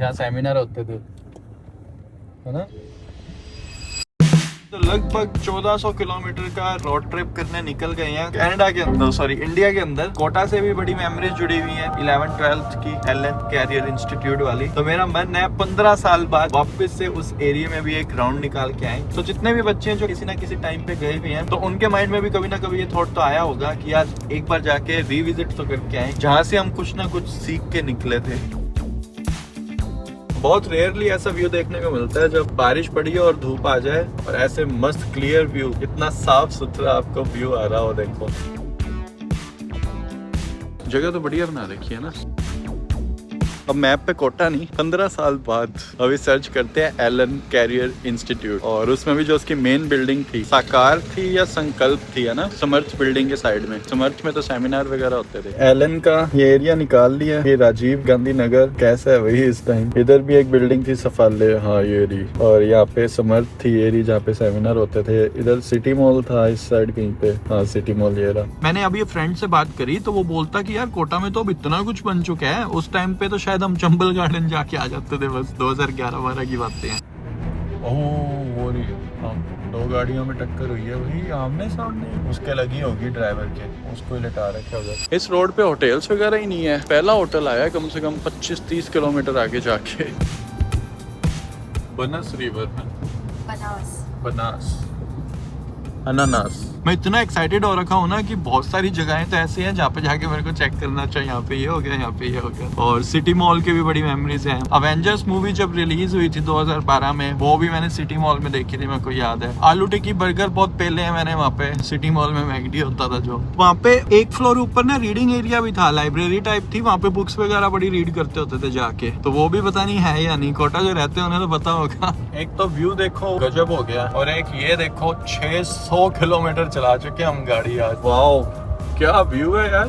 जहाँ सेमिनार होते थे, है ना। तो लगभग 1400 किलोमीटर का रोड ट्रिप करने निकल गए हैं कनाडा के अंदर, सॉरी इंडिया के अंदर। कोटा से भी बड़ी मेमोरीज जुड़ी हुई हैं 11th 12th की, एलन कैरियर इंस्टीट्यूट वाली। तो मेरा मन है 15 साल बाद वापस से उस एरिया में भी एक राउंड निकाल के आए। तो जितने भी बच्चे हैं जो किसी ना किसी टाइम पे गए भी हैं, तो उनके माइंड में भी कभी ना कभी ये थॉट तो आया होगा कि यार एक बार जाके रिविजिट तो करके आए, जहाँ से हम कुछ ना कुछ सीख के निकले थे। बहुत रेयरली ऐसा व्यू देखने को मिलता है जब बारिश पड़ी है और धूप आ जाए और ऐसे मस्त क्लियर व्यू, इतना साफ सुथरा आपको व्यू आ रहा हो। देखो जगह तो बढ़िया बना रखी है ना। अब मैप पे कोटा नहीं, 15 साल बाद अभी सर्च करते हैं एलन कैरियर इंस्टीट्यूट। और उसमें भी जो उसकी मेन बिल्डिंग थी, साकार थी या संकल्प थी, है ना, समर्थ बिल्डिंग के साइड में। समर्थ में तो सेमिनार वगैरह होते थे। एलन का ये एरिया निकाल लिया। ये राजीव गांधी नगर कैसा है वही इस टाइम। इधर भी एक बिल्डिंग थी सफाले, हाँ ये रही। और यहाँ पे समर्थ थी एरिया जहाँ पे सेमिनार होते थे। इधर सिटी मॉल था इस साइड कहीं पे, हाँ सिटी मॉल ये रहा। मैंने अभी फ्रेंड से बात करी तो वो बोलता कि यार कोटा में तो अब इतना कुछ बन चुका है, उस टाइम पे तो शायद हम चंबल गार्डन जाके आ जाते थे बस। 2011-12 की बातें हैं। ओह वो रही, हाँ, दो गाड़ियों में टक्कर हुई है, वही आमने सामने। उसके लगी होगी ड्राइवर के, उसको ही लिटा रखा उधर। इस रोड पे होटल्स वगैरह ही नहीं है। पहला होटल आया कम से कम 25-30 किलोमीटर आगे जाके, बनस रिवर में, बनास अनानास। मैं इतना एक्साइटेड हो रखा हूँ ना कि बहुत सारी जगहें तो ऐसी हैं जहाँ पे जाके मेरे को चेक करना चाहिए। यहाँ पे ये हो गया, यहाँ पे ये हो गया। और सिटी मॉल की भी बड़ी मेमोरीज हैं। अवेंजर्स मूवी जब रिलीज हुई थी 2012 में, वो भी मैंने सिटी मॉल में देखी थी, मेरे को याद है। आलू टिक्की बर्गर बहुत पहले है मैंने वहाँ पे सिटी मॉल में, मैगडी होता था जो वहाँ पे। एक फ्लोर ऊपर ना रीडिंग एरिया भी था, लाइब्रेरी टाइप थी, वहाँ पे बुक्स वगैरह बड़ी रीड करते होते थे जाके। तो वो भी पता नहीं है या नहीं, कोटा जो रहते हैं उन्हें तो पता होगा। एक तो व्यू देखो गजब हो गया, और एक ये देखो 600 किलोमीटर चला चुके हम गाड़ी आज। वाओ क्या व्यू है यार।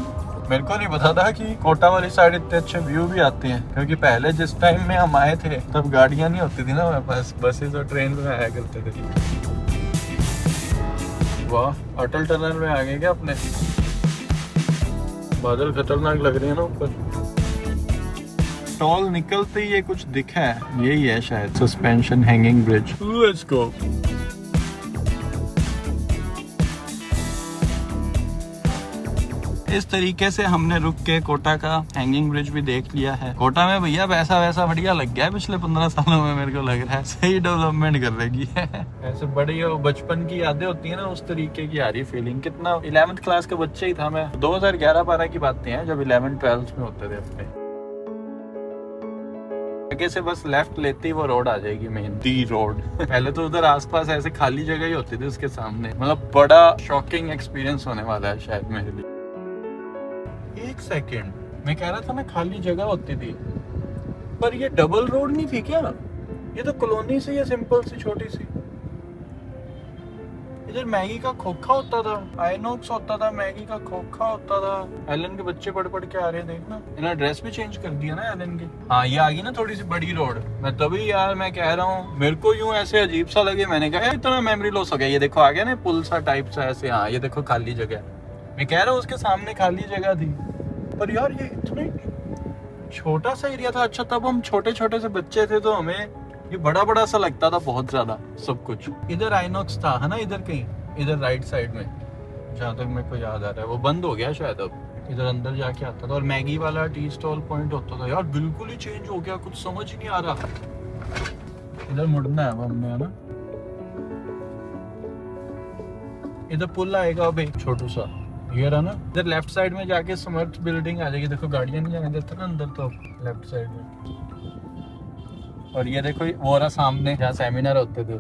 मेरे को नहीं पता था कि कोटा वाली साइड इतने अच्छे व्यू भी आते हैं, क्योंकि पहले जिस टाइम में हम आए थे तब गाड़ियां नहीं होती थी ना हमारे पास, बसेस और ट्रेन में आया करते थे। वाह अटल टनल में आ गए क्या अपने। बादल खतरनाक लग रहे हैं ना ऊपर। टॉल निकलते ही ये कुछ दिखा है, यही है शायद suspension hanging bridge. Let's go. इस तरीके से हमने रुक के कोटा का हैंगिंग ब्रिज भी देख लिया है। कोटा में भैया पैसा वैसा बढ़िया लग गया है पिछले 15 सालों में, मेरे को लग रहा है सही डेवलपमेंट कर रही है। ऐसे बड़ी बचपन की यादें होती है ना, उस तरीके की आ रही फीलिंग। कितना 11th क्लास का बच्चा ही था मैं, 2011-12 की बातें हैं जब 11th 12th में होते थे अपने। आगे से बस लेफ्ट लेते ही वो रोड आ जाएगी, मेन दी रोड। पहले तो उधर आसपास ऐसे खाली जगह ही होती थी उसके सामने। मतलब बड़ा शॉकिंग एक्सपीरियंस होने वाला है शायद मेरे लिए। एक सेकेंड, मैं कह रहा था ना खाली जगह होती थी, पर ये डबल रोड नहीं थी क्या? ये तो कॉलोनी सी है, सिंपल सी छोटी सी। इधर मैगी का खोखा होता था, आइनॉक्स होता था, मैगी का खोखा होता था। एलन के बच्चे पढ़ पढ़ के आ रहे हैं, देखना। इन्होंने ड्रेस भी चेंज कर दिया ना एलन की। हाँ ये आ गई ना थोड़ी सी बड़ी रोड। मैं तभी यार मैं कह रहा हूँ, मेरे को यूं ऐसे अजीब सा लगे। मैंने कहा इतना मेमोरी लॉस हो गया। ये देखो आ गया ना पुल सा टाइप सा ऐसे। हाँ ये देखो खाली जगह। मैं कह रहा हूँ उसके सामने खाली जगह थी, पर यार ये इतने छोटा सा एरिया था। अच्छा तब हम छोटे छोटे से बच्चे थे तो हमें ये बड़ा बड़ा सा लगता था बहुत ज्यादा सब कुछ। इधर आइनॉक्स था, है ना, इधर कहीं, इधर राइट साइड में, जहाँ तक मेरे को याद आ रहा है। वो बंद हो गया शायद अब। इधर अंदर जाके आता था और मैगी वाला टी स्टॉल पॉइंट होता था। यार बिल्कुल ही चेंज हो गया, कुछ समझ ही नहीं आ रहा। इधर मुड़ना है हमने, है ना। इधर पुल आएगा अब एक छोटू सा, ये रहा ना। इधर लेफ्ट साइड में जाके समर्थ बिल्डिंग आ जाएगी। देखो गाड़ियां नहीं जाने देते ना अंदर, तो लेफ्ट साइड में। और ये देखो वो रहा सामने जहाँ सेमिनार होते थे,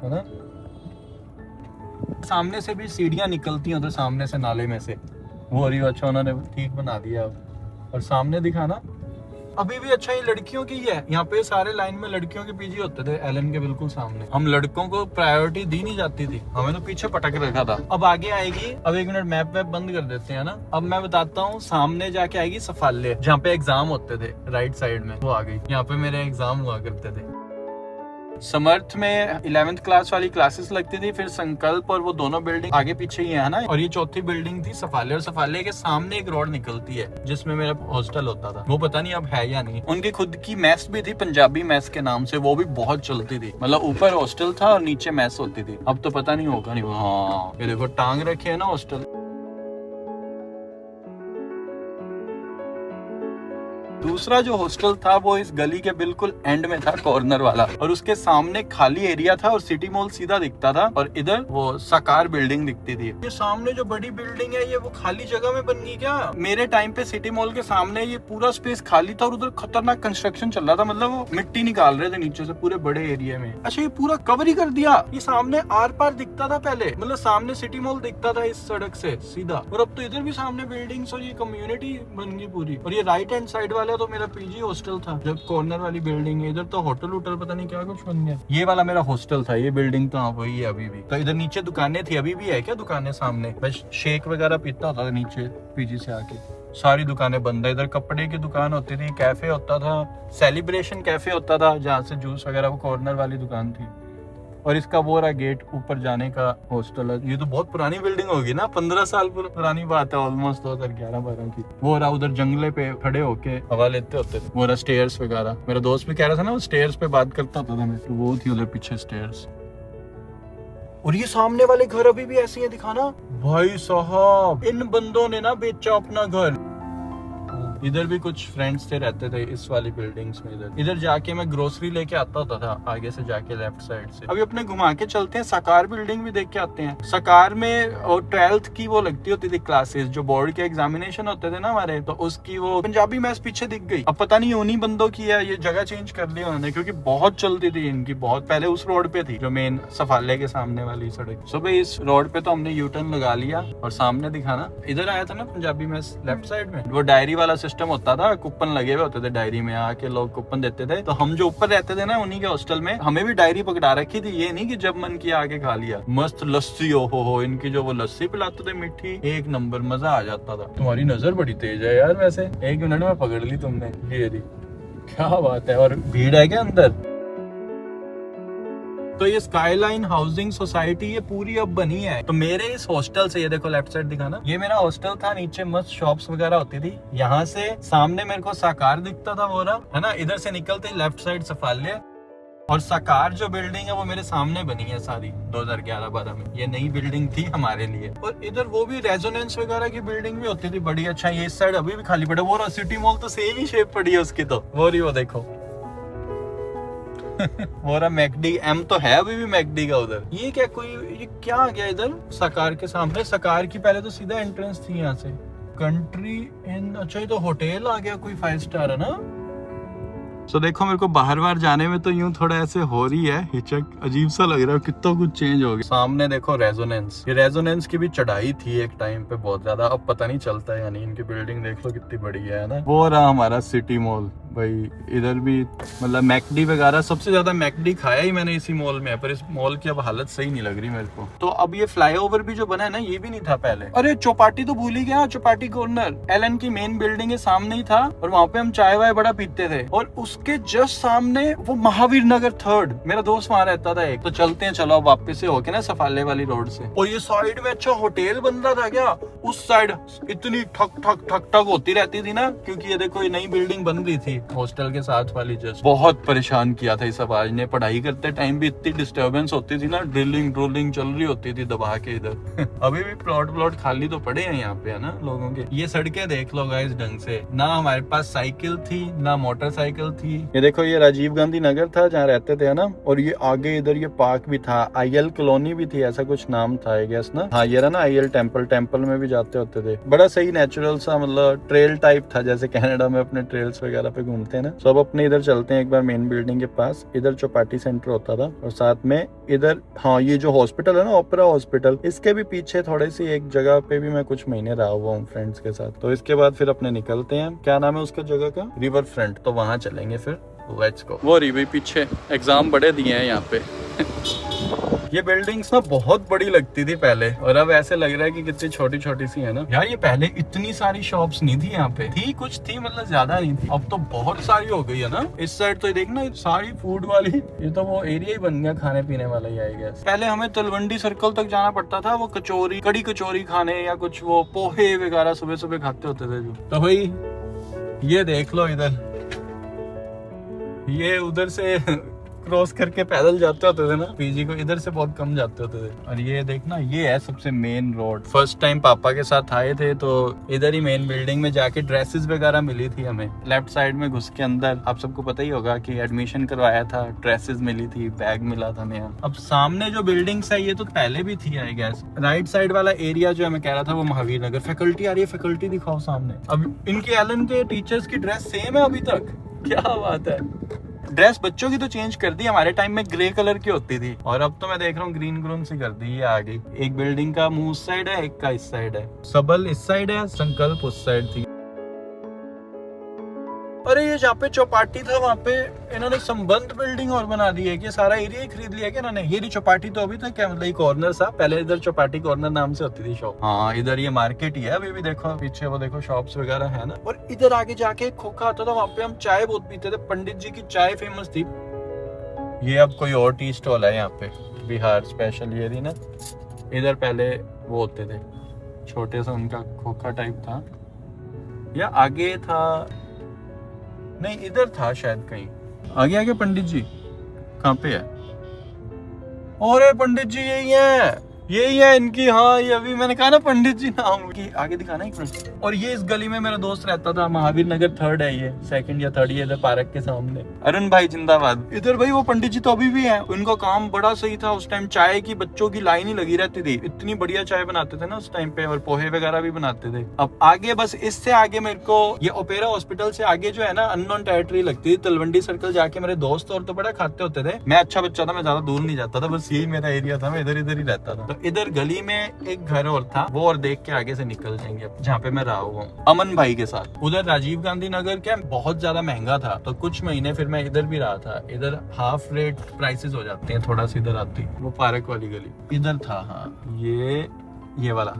है ना। सामने से भी सीढ़ियां निकलती हैं उधर सामने से नाले में से। वो रही, अच्छा उन्होंने ठीक बना दिया अब। और सामने दिखा ना अभी भी। अच्छा ये लड़कियों की है, यहाँ पे सारे लाइन में लड़कियों के पीछे होते थे एलन के बिल्कुल सामने। हम लड़कों को प्रायोरिटी दी नहीं जाती थी, हमें तो पीछे पटक रखा था। अब आगे आएगी, अब 1 मिनट मैप वैप बंद कर देते हैं ना। अब मैं बताता हूँ, सामने जाके आएगी सफाले, जहाँ पे एग्जाम होते थे राइट साइड में। वो आ गई, यहाँ पे मेरे एग्जाम हुआ करते थे। समर्थ में 11th क्लास वाली क्लासेस लगती थी, फिर संकल्प और वो दोनों बिल्डिंग आगे पीछे ही है ना, और ये चौथी बिल्डिंग थी सफाले, और सफाले के सामने एक रोड निकलती है जिसमें मेरा हॉस्टल होता था। वो पता नहीं अब है या नहीं। उनकी खुद की मेस भी थी, पंजाबी मेस के नाम से, वो भी बहुत चलती थी। मतलब ऊपर हॉस्टल था और नीचे मेस होती थी। अब तो पता नहीं होगा नहीं। हाँ ये देखो टांग रखे है ना हॉस्टल। दूसरा जो हॉस्टल था वो इस गली के बिल्कुल एंड में था, कॉर्नर वाला, और उसके सामने खाली एरिया था और सिटी मॉल सीधा दिखता था, और इधर वो साकार बिल्डिंग दिखती थी। ये सामने जो बड़ी बिल्डिंग है ये वो खाली जगह में बन गई क्या? मेरे टाइम पे सिटी मॉल के सामने ये पूरा स्पेस खाली था और उधर खतरनाक कंस्ट्रक्शन चल रहा था। मतलब वो मिट्टी निकाल रहे थे नीचे से पूरे बड़े एरिया में। अच्छा ये पूरा कवर ही कर दिया? ये सामने आर पार दिखता था पहले, मतलब सामने सिटी मॉल दिखता था इस सड़क से सीधा, और अब तो इधर भी सामने बिल्डिंग्स और ये कम्युनिटी बन गई पूरी। और ये राइट हैंड साइड वाला तो मेरा पीजी हॉस्टल था, जब कॉर्नर वाली बिल्डिंग है। इधर तो होटल वोटल पता नहीं क्या कुछ बन गया। ये वाला मेरा हॉस्टल था, ये बिल्डिंग तो वही है अभी भी। तो इधर नीचे दुकानें थी, अभी भी है क्या दुकानें सामने? बस शेक वगैरह पीता होता था नीचे पीजी से आके। सारी दुकानें बंद है। इधर कपड़े की दुकान होती थी, कैफे होता था, सेलिब्रेशन कैफे होता था जहाँ से जूस वगैरह, वो कॉर्नर वाली दुकान थी। और इसका वो रहा गेट ऊपर जाने का हॉस्टल है। ये तो बहुत पुरानी बिल्डिंग होगी ना, 15 साल पुरानी बात है, ऑलमोस्ट 2011-12 की। वो रहा उधर जंगले पे खड़े होके हवा लेते होते थे। वो रहा स्टेयर्स वगैरह। मेरा दोस्त भी कह रहा था ना वो स्टेयर्स पे बात करता होता था मैं, तो वो थी उधर पीछे स्टेयर्स। और ये सामने वाले घर अभी भी ऐसे ही दिखाना। भाई साहब इन बंदों ने ना बेचा अपना घर। इधर भी कुछ फ्रेंड्स थे, रहते थे इस वाली बिल्डिंग्स में। इधर जाके मैं ग्रोसरी लेके आता होता था आगे से जाके लेफ्ट साइड से। अभी अपने घुमा के चलते हैं, साकार बिल्डिंग भी देख के आते हैं। साकार में और 12th की वो लगती होती थी क्लासेस, जो बोर्ड के एग्जामिनेशन होते थे ना हमारे, तो उसकी वो पंजाबी मैथ्स पीछे दिख गई। अब पता नहीं उन्हीं बंदों की है, ये जगह चेंज कर ली उन्होंने, क्योंकि बहुत चलती थी इनकी। बहुत पहले उस रोड पे थी जो मेन सफाले के सामने वाली सड़क। सुबह इस रोड पे तो हमने यू टर्न लगा लिया और सामने दिखाना। इधर आया था ना पंजाबी मैथ्स लेफ्ट साइड में, वो डायरी वाला सिस्टम होता था, कूपन लगे हुए होते थे डायरी में, आके लोग कूपन देते थे। तो हम जो ऊपर रहते थे ना उन्हीं के हॉस्टल में, हमें भी डायरी पकड़ा रखी थी। ये नहीं कि जब मन किया आके खा लिया। मस्त लस्सी, ओ हो इनकी जो वो लस्सी पिलाते थे मीठी, एक नंबर, मजा आ जाता था। तुम्हारी नजर बड़ी तेज है यार, वैसे 1 मिनट में पकड़ ली तुमने। ये क्या बात है। और भीड़ है क्या अंदर? तो ये स्काईलाइन हाउसिंग सोसाइटी ये पूरी अब बनी है। तो मेरे इस हॉस्टल से, ये देखो लेफ्ट साइड दिखाना, ये मेरा हॉस्टल था। नीचे मस्त शॉप्स वगैरह होती थी। यहाँ से सामने मेरे को साकार दिखता था, वो रहा है ना। इधर से निकलते लेफ्ट साइड सफाले, और साकार जो बिल्डिंग है वो मेरे सामने बनी है सारी 2011-12 में। ये नई बिल्डिंग थी हमारे लिए। और इधर वो भी रेजोनेंस वगैरह की बिल्डिंग भी होती थी बड़ी। अच्छा ये इस साइड अभी भी खाली पड़ा। वो सिटी मॉल तो सेम ही शेप पड़ी है उसकी, तो वो देखो वो रहा मैकडी एम, तो है अभी भी मैकडी का उधर। ये क्या ये क्या आ गया इधर साकार के सामने? साकार की पहले तो सीधा एंट्रेंस थी यहाँ से। कंट्री इन, अच्छा ये तो होटल आ गया कोई 5 स्टार है ना। तो देखो मेरे को बाहर जाने में तो यूं थोड़ा ऐसे हो रही है हिचक, अजीब सा लग रहा है, कितना कुछ चेंज हो गया। सामने देखो रेजोनेंस, ये रेजोनेंस की भी चढ़ाई थी एक टाइम पे बहुत ज्यादा, अब पता नहीं चलता है यानी। इनकी बिल्डिंग देख लो कितनी बड़ी है ना। वो रहा हमारा सिटी मॉल भाई। इधर भी मतलब मैकडी वगैरह, सबसे ज्यादा मैकडी खाया ही मैंने इसी मॉल में, पर इस मॉल की अब हालत सही नहीं लग रही मेरे को। तो अब ये फ्लाईओवर भी जो बना है ना, ये भी नहीं था पहले। अरे चौपाटी तो भूल ही गया, चौपाटी कॉर्नर एलन की मेन बिल्डिंग है सामने ही था, और वहाँ पे हम चाय वाय बड़ा पीते थे। और उसके जस्ट सामने वो महावीर नगर 3rd, मेरा दोस्त वहाँ रहता था एक। तो चलते हैं, चलो वापस से होके ना सफाले वाली रोड से। और ये साइड में अच्छा होटल बन रहा था क्या? उस साइड इतनी ठक ठक ठक ठक होती रहती थी ना, क्योंकि ये देखो ये नई बिल्डिंग बन रही थी हॉस्टल के साथ वाली। जस्ट बहुत परेशान किया था इस आवाज ने। पढ़ाई करते टाइम भी इतनी डिस्टर्बेंस होती थी ना, ड्रिलिंग चल रही होती थी दबा के इधर। अभी भी प्लॉट खाली तो पड़े हैं यहाँ पे है ना लोगों के। ये सड़कें देख लो गाइस ढंग से, ना हमारे पास साइकिल थी ना मोटरसाइकिल थी। ये देखो ये राजीव गांधी नगर था जहाँ रहते थे ना, और ये आगे इधर ये पार्क भी था, IL कॉलोनी भी थी, ऐसा कुछ नाम था आई गेस ना। हाँ ये रहा ना IL टेम्पल में भी जाते होते थे। बड़ा सही नेचुरल सा, मतलब ट्रेल टाइप था, जैसे कनाडा में अपने ट्रेल्स वगैरह पे घूमते हैं ना। सब अपने इधर चलते हैं एक बार मेन बिल्डिंग के पास। इधर चौपाटी सेंटर होता था, और साथ में इधर हाँ ये जो हॉस्पिटल है ना, ओपेरा हॉस्पिटल, इसके भी पीछे थोड़ी सी एक जगह पे भी मैं कुछ महीने रहा हुआ हूँ फ्रेंड्स के साथ। तो इसके बाद फिर अपने निकलते हैं, क्या नाम है उसका जगह का, रिवर फ्रंट, तो वहां चलेंगे फिर। Let's go. वो रही भाई पीछे, एग्जाम बड़े दिए हैं यहाँ पे। ये बिल्डिंग्स ना बहुत बड़ी लगती थी पहले, और अब ऐसे लग रहा है कि कितनी छोटी छोटी सी है ना यार। ये पहले इतनी सारी शॉप्स नहीं थी यहाँ पे, थी कुछ थी मतलब ज्यादा नहीं थी, अब तो बहुत सारी हो गई है ना। इस साइड तो देखना सारी फूड वाली, ये तो वो एरिया ही बन गया खाने पीने वाला ही आएगा। पहले हमें तलवंडी सर्कल तक जाना पड़ता था, वो कचौरी कड़ी कचौरी खाने या कुछ वो पोहे वगैरह सुबह सुबह खाते होते थे जो। तो भाई ये देख लो इधर, ये उधर से क्रॉस करके पैदल जाते होते थे ना पीजी को, इधर से बहुत कम जाते होते थे। और ये देखना ये है सबसे मेन रोड। फर्स्ट टाइम पापा के साथ आए थे तो इधर ही मेन बिल्डिंग में जाके ड्रेसेस वगैरह मिली थी हमें। लेफ्ट साइड में घुस के अंदर आप सबको पता ही होगा कि एडमिशन करवाया था, ड्रेसेस मिली थी, बैग मिला था नया। अब सामने जो बिल्डिंग्स है ये तो पहले भी थी आई गेस। राइट साइड वाला एरिया जो मैं कह रहा था वो महावीर नगर। फैकल्टी आ रही है, फैकल्टी दिखाओ सामने। अब इनके एलन के टीचर्स की ड्रेस सेम है अभी तक, क्या बात है। ड्रेस बच्चों की तो चेंज कर दी, हमारे टाइम में ग्रे कलर की होती थी और अब तो मैं देख रहा हूँ ग्रीन ग्रीन सी कर दी है आगे। एक बिल्डिंग का मुंह उस साइड है, एक का इस साइड है। सबल इस साइड है, संकल्प उस साइड थी। अरे ये जहाँ पे चौपाटी था वहाँ पे इन्होंने संबंध बिल्डिंग और बना दी है कि सारा एरिया ही खरीद लिया क्या इन्होंने। ये चौपाटी तो अभी तक क्या मतलब कॉर्नर सा, पहले इधर चौपाटी कॉर्नर नाम से होती थी शॉप। हाँ इधर ये मार्केट ही है अभी भी, देखो पीछे वो देखो शॉप्स वगैरह है ना। और इधर आगे जाके एक खोखा आता था, वहाँ पे हम चाय बहुत पीते थे, पंडित जी की चाय फेमस थी। ये अब कोई और टी स्टॉल है यहाँ पे, बिहार स्पेशल ये थी ना। इधर पहले वो होते थे छोटे सा उनका खोखा टाइप था, या आगे था नहीं इधर था शायद कहीं आगे। आगे पंडित जी कहाँ पे है? अरे पंडित जी यही है इनकी। हाँ ये अभी मैंने कहा ना पंडित जी नाम की, आगे दिखाना एक मिनट। और ये इस गली में मेरा दोस्त रहता था, महावीर नगर 3rd है ये, 2nd या 3rd, ये इधर पार्क के सामने। अरुण भाई जिंदाबाद। इधर भाई वो पंडित जी तो अभी भी हैं, उनका काम बड़ा सही था उस टाइम। चाय की बच्चों की लाइन ही लगी रहती थी, इतनी बढ़िया चाय बनाते थे ना उस टाइम पे, और पोहे वगैरह भी बनाते थे। अब आगे बस इससे आगे मेरे को ये ओपेरा हॉस्पिटल से आगे जो है ना अननोन टेरिटरी लगती थी। तलवंडी सर्कल जाके मेरे दोस्त और तो बड़ा खाते होते थे। मैं अच्छा बच्चा था, मैं ज्यादा दूर नहीं जाता था, बस यही मेरा एरिया था, मैं इधर इधर ही रहता था। इधर गली में एक घर और था, वो और देख के आगे से निकल जाएंगे जहाँ पे मैं रहा हुआ हूँ अमन भाई के साथ। उधर राजीव गांधी नगर क्या बहुत ज्यादा महंगा था, तो कुछ महीने फिर मैं इधर भी रहा था। इधर हाफ रेट प्राइसेस हो जाते हैं, थोड़ा सा इधर आती वो पार्क वाली गली इधर था। हाँ ये वाला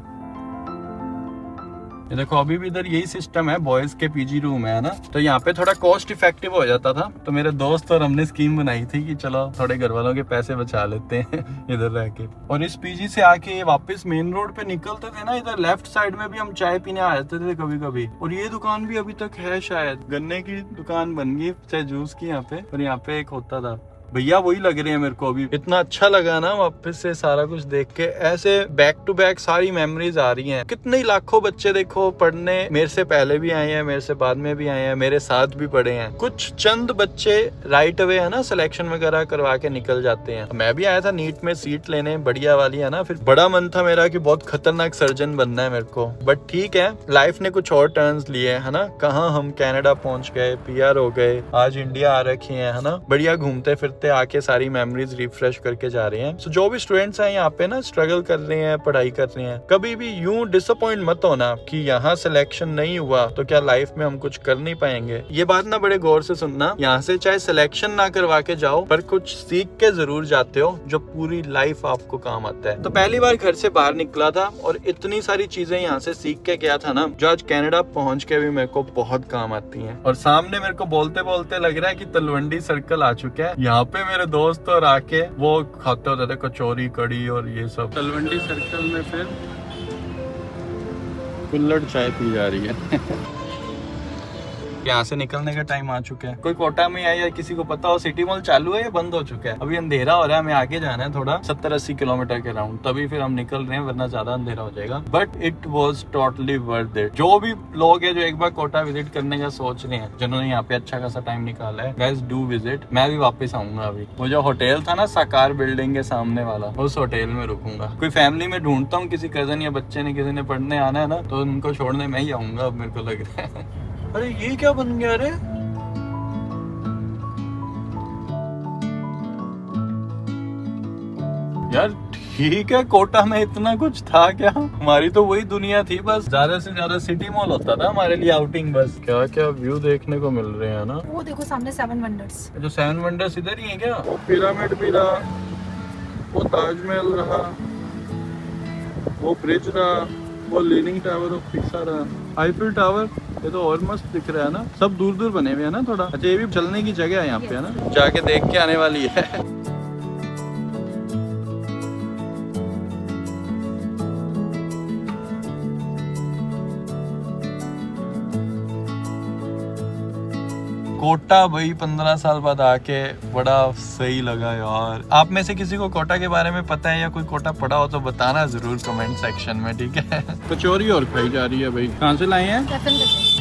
ये देखो अभी भी इधर यही सिस्टम है, बॉयज के पीजी रूम है ना, तो यहाँ पे थोड़ा कॉस्ट इफेक्टिव हो जाता था। तो मेरे दोस्त और हमने स्कीम बनाई थी कि चलो थोड़े घर वालों के पैसे बचा लेते हैं इधर रह के। और इस पीजी से आके वापस मेन रोड पे निकलते थे ना, इधर लेफ्ट साइड में भी हम चाय पीने आ जाते थे कभी कभी। और ये दुकान भी अभी तक है शायद, गन्ने की दुकान बन गई चाहे जूस की यहाँ पे, और यहाँ पे एक होता था भैया वही लग रहे हैं मेरे को अभी। इतना अच्छा लगा ना वापस से सारा कुछ देख के, ऐसे बैक टू बैक सारी मेमोरीज आ रही हैं। कितने लाखों बच्चे देखो पढ़ने, मेरे से पहले भी आए हैं, मेरे से बाद में भी आए हैं, मेरे साथ भी पढ़े हैं। कुछ चंद बच्चे राइट अवे है ना सिलेक्शन वगैरह करवा के निकल जाते हैं। मैं भी आया था नीट में सीट लेने, बढ़िया वाली है ना। फिर बड़ा मन था मेरा कि बहुत खतरनाक सर्जन बनना है मेरे को, बट ठीक है लाइफ ने कुछ और टर्न्स लिए है ना। कहाँ हम कनाडा पहुंच गए, PR हो गए, आज इंडिया आ रखे हैं है ना। बढ़िया घूमते फिरते आके सारी मेमोरीज रिफ्रेश करके जा रहे हैं। So, जो भी स्टूडेंट्स हैं यहाँ पे ना स्ट्रगल कर रहे हैं, पढ़ाई कर रहे हैं, कभी भी यूं डिसअपॉइंट मत होना कि यहाँ सिलेक्शन नहीं हुआ तो क्या लाइफ में हम कुछ कर नहीं पाएंगे। ये बात ना बड़े गौर से सुनना, यहाँ से चाहे सिलेक्शन ना करवा के जाओ पर कुछ सीख के जरूर जाते हो जो पूरी लाइफ आपको काम आता है। तो पहली बार घर से बाहर निकला था और इतनी सारी चीजें यहाँ से सीख के गया था ना, जो आज कनाडा पहुंच के भी मेरे को बहुत काम आती हैं। और सामने मेरे को बोलते बोलते लग रहा है कि तलवंडी सर्कल आ चुका है। यहाँ पे मेरे दोस्त और आके वो खाते होते थे कचौरी कड़ी और ये सब। तलवंडी सर्कल में फिर कुल्हड़ चाय पी जा रही है यहाँ से निकलने का टाइम आ चुका है। कोई कोटा में है या किसी को पता हो सिटी मॉल चालू है या बंद हो चुका है? अभी अंधेरा हो रहा है, हमें आगे जाना है थोड़ा 70-80 किलोमीटर के राउंड, तभी फिर हम निकल रहे हैं वरना ज्यादा अंधेरा हो जाएगा। But it was totally worth it. जो भी लोग है जो एक बार कोटा विजिट करने का सोच रहे हैं, जिन्होंने यहाँ पे अच्छा खासा टाइम निकाला है, गाइस डू विजिट। मैं भी वापस आऊंगा। अभी वो जो होटल था ना साकार बिल्डिंग के सामने वाला, उस होटल में रुकूंगा। कोई फैमिली में ढूंढता हूँ, किसी कजन या बच्चे ने किसी ने पढ़ने आना है ना, तो उनको छोड़ने मैं ही आऊंगा अब मेरे को लग रहा है। अरे ये क्या बन गया रे? यार ठीक है, कोटा में इतना कुछ था क्या? हमारी तो वही दुनिया थी, बस ज्यादा से ज्यादा सिटी मॉल होता था हमारे लिए आउटिंग। बस क्या क्या व्यू देखने को मिल रहे हैं ना। वो देखो सामने 7 वंडर्स। जो 7 वंडर्स इधर ही है क्या? पिरामिड भी रहा, वो ताजमहल रहा, वो ब्रिज रहा, वो लीनिंग टावर ऑफ पिसा रहा, आईफिल टावर। ये तो और मस्त दिख रहा है ना, सब दूर दूर बने हुए हैं ना थोड़ा। अच्छा, ये भी चलने की जगह है यहाँ पे, है ना, जाके देख के आने वाली है। कोटा भाई 15 साल बाद आके बड़ा सही लगा यार। आप में से किसी को कोटा के बारे में पता है या कोई कोटा पढ़ा हो तो बताना जरूर कमेंट सेक्शन में, ठीक है। कचौरी और खाई जा रही है भाई। कहाँ से लाए हैं?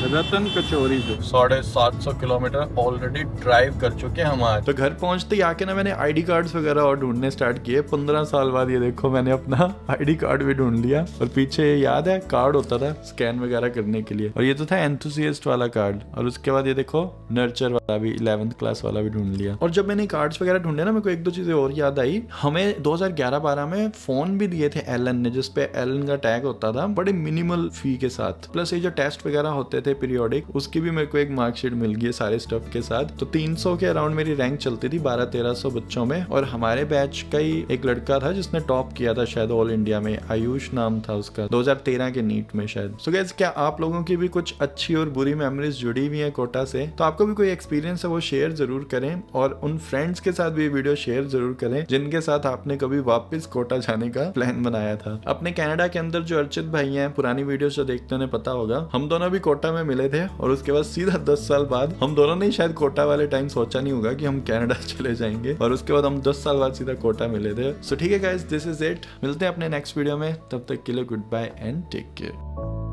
रतन कचौरी से। 750 किलोमीटर ऑलरेडी ड्राइव कर चुके हैं हम आज। तो घर पहुंचते ही आके ना मैंने आईडी कार्ड्स वगैरह और ढूंढने स्टार्ट किए। 15 साल बाद ये देखो मैंने अपना आईडी कार्ड भी ढूंढ लिया। और पीछे याद है कार्ड होता था स्कैन वगैरह करने के लिए, और ये तो था एंथुसियास्ट वाला कार्ड। और उसके बाद ये देखो नर्चर वाला भी, 11th क्लास वाला भी ढूंढ लिया। और जब मैंने कार्ड्स वगैरह ढूंढे ना, मेरे को एक दो चीजें और याद आई। हमें 2011-12 में फोन भी दिए थे एलन ने, जिसपे एलन का टैग होता था, बड़े मिनिमल फी के साथ। प्लस ये जो टेस्ट वगैरह होते थे पीरियोडिक, उसकी भी मेरे को एक मार्कशीट मिल गई सारे स्टफ के साथ। तो 300 के अराउंड मेरी रैंक चलती थी 1200-1300 बच्चों में। और हमारे बैच का ही एक लड़का था जिसने टॉप किया था शायद ऑल इंडिया में, आयुष नाम था उसका, 2013 के नीट में शायद। सो गाइस, क्या आप लोगों की भी कुछ अच्छी और बुरी मेमोरीज जुड़ी हुई है कोटा से? तो आपको भी कोई एक्सपीरियंस है वो शेयर जरूर करें, और उन फ्रेंड्स के साथ भी वीडियो शेयर जरूर करें जिनके साथ आपने कभी वापस कोटा जाने का प्लान बनाया था। अपने कनाडा के अंदर जो अर्चित भाई हैं, पुरानी वीडियो जो देखते उन्हें पता होगा, हम दोनों भी कोटा में मिले थे। और उसके बाद सीधा 10 साल बाद हम दोनों ने शायद कोटा वाले टाइम सोचा नहीं होगा कि हम कनाडा चले जाएंगे, और उसके बाद हम 10 साल बाद सीधा कोटा मिले थे। सो ठीक है गाइस, दिस इज इट। मिलते हैं अपने नेक्स्ट वीडियो में, तब तक के लिए goodbye and take care.